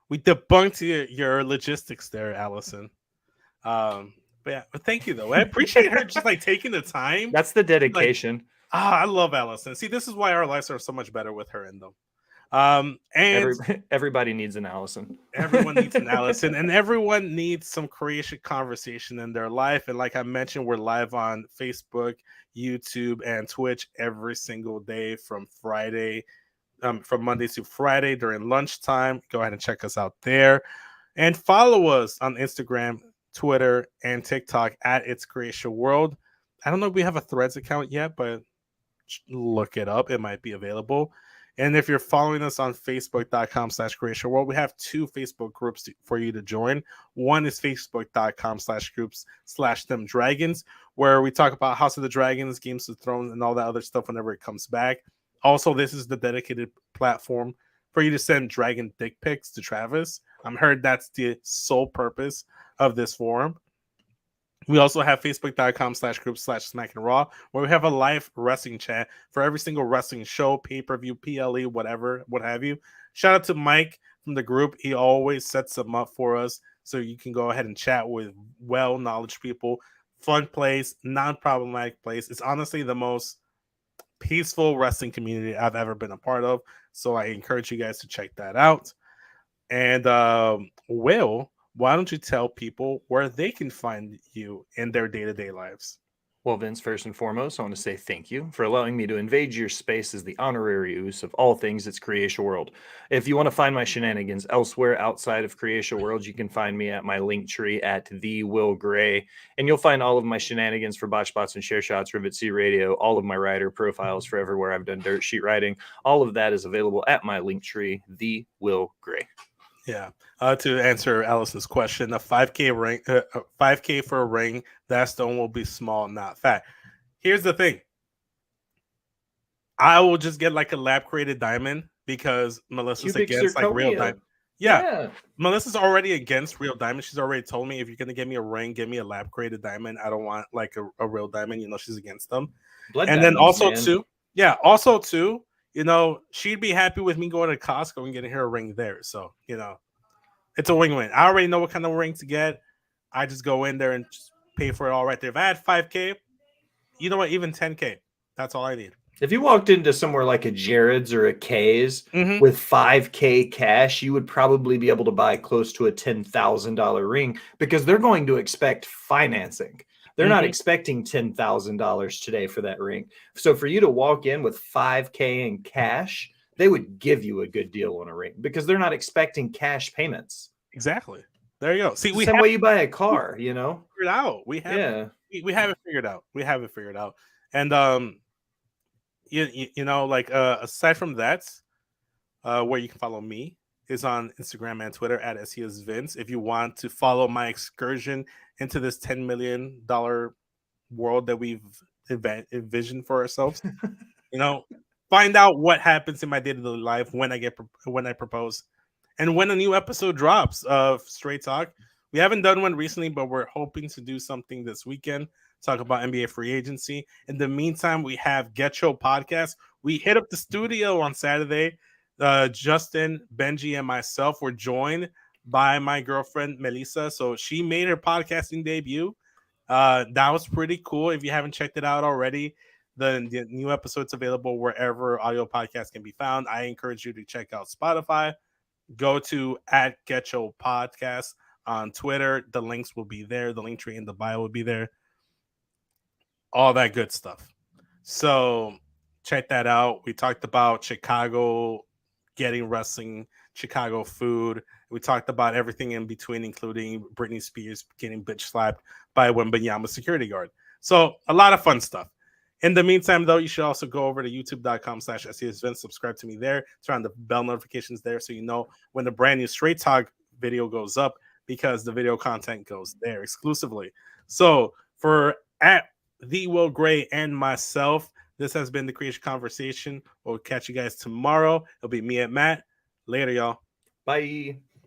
We debunked your logistics there, Allison. But yeah, but thank you though. I appreciate her just like taking the time. That's the dedication. I love Allison. See, this is why our lives are so much better with her in them. And Everybody needs an Allison. everyone needs an Allison, and everyone needs some Creatia Conversation in their life. And like I mentioned, we're live on Facebook, YouTube, and Twitch every single day from Monday to Friday during lunchtime. Go ahead and check us out there, and follow us on Instagram, Twitter, and TikTok at It's Creatia World. I don't know if we have a Threads account yet, but look it up. It might be available. And if you're following us on Facebook.com/Creatia World, we have 2 Facebook groups for you to join. One is Facebook.com/groups/Them Dragons, where we talk about House of the Dragons, Games of Thrones, and all that other stuff whenever it comes back. Also, this is the dedicated platform for you to send dragon dick pics to Travis. I'm heard that's the sole purpose of this forum. We also have Facebook.com/group/Smack and Raw, where we have a live wrestling chat for every single wrestling show, pay-per-view, PLE, whatever, what have you. Shout out to Mike from the group. He always sets them up for us, so you can go ahead and chat with well-knowledge people. Fun place, non-problematic place. It's honestly the most peaceful wrestling community I've ever been a part of, so I encourage you guys to check that out. And Will, why don't you tell people where they can find you in their day-to-day lives? Well, Vince, first and foremost, I want to say thank you for allowing me to invade your space as the honorary use of all things It's Creatia World. If you want to find my shenanigans elsewhere outside of Creatia World, you can find me at my link tree at The Will Gray, and you'll find all of my shenanigans for Botch Bots and Share Shots, Rivet C Radio, all of my writer profiles for everywhere I've done dirt sheet writing. All of that is available at my link tree, The Will Gray. Yeah. To answer Allison's question, a 5K ring, 5K for a ring, that stone will be small, not fat. Here's the thing. I will just get like a lab created diamond because Melissa's Cubic against like real zirconia. diamond. Yeah. Melissa's already against real diamond. She's already told me if you're gonna give me a ring, give me a lab created diamond. I don't want like a real diamond. You know, she's against them. Blood And then diamonds, also man. too, you know, she'd be happy with me going to Costco and getting her a ring there. So, you know, it's a win-win. I already know what kind of ring to get. I just go in there and just pay for it all right there. If I had 5K, you know what? Even 10K, that's all I need. If you walked into somewhere like a Jared's or a K's with 5K cash, you would probably be able to buy close to a $10,000 ring because they're going to expect financing. They're not expecting $10,000 today for that ring. So for you to walk in with 5K in cash, they would give you a good deal on a ring because they're not expecting cash payments. Exactly. There you go. See, the same way you buy a car, you know. Figured out. We have we have it figured out. We have it figured out. And you know, like aside from that, where you can follow me is on Instagram and Twitter at SESvince. If you want to follow my excursion into this $10 million world that we've envisioned for ourselves, you know, find out what happens in my day-to-day life when I propose, and when a new episode drops of Straight Talk. We haven't done one recently, but we're hoping to do something this weekend. Talk about NBA free agency. In the meantime, we have Get Show podcast. We hit up the studio on Saturday. Justin, Benji, and myself were joined by my girlfriend Melissa. So she made her podcasting debut. That was pretty cool. If you haven't checked it out already, the new episode's available wherever audio podcasts can be found. I encourage you to check out Spotify. Go to @GetShowPodcast on Twitter. The links will be there. The link tree in the bio will be there. All that good stuff. So check that out. We talked about Chicago getting wrestling Chicago food. We talked about everything in between, including Britney Spears getting bitch slapped by a Wembanyama security guard. So a lot of fun stuff. In the meantime, though, you should also go over to youtube.com/SESvince, subscribe to me there, turn on the bell notifications there so you know when the brand new Straight Talk video goes up, because the video content goes there exclusively. So for at the Will Gray and myself, this has been the Creatia Conversation. We'll catch you guys tomorrow. It'll be me and Matt. Later, y'all. Bye.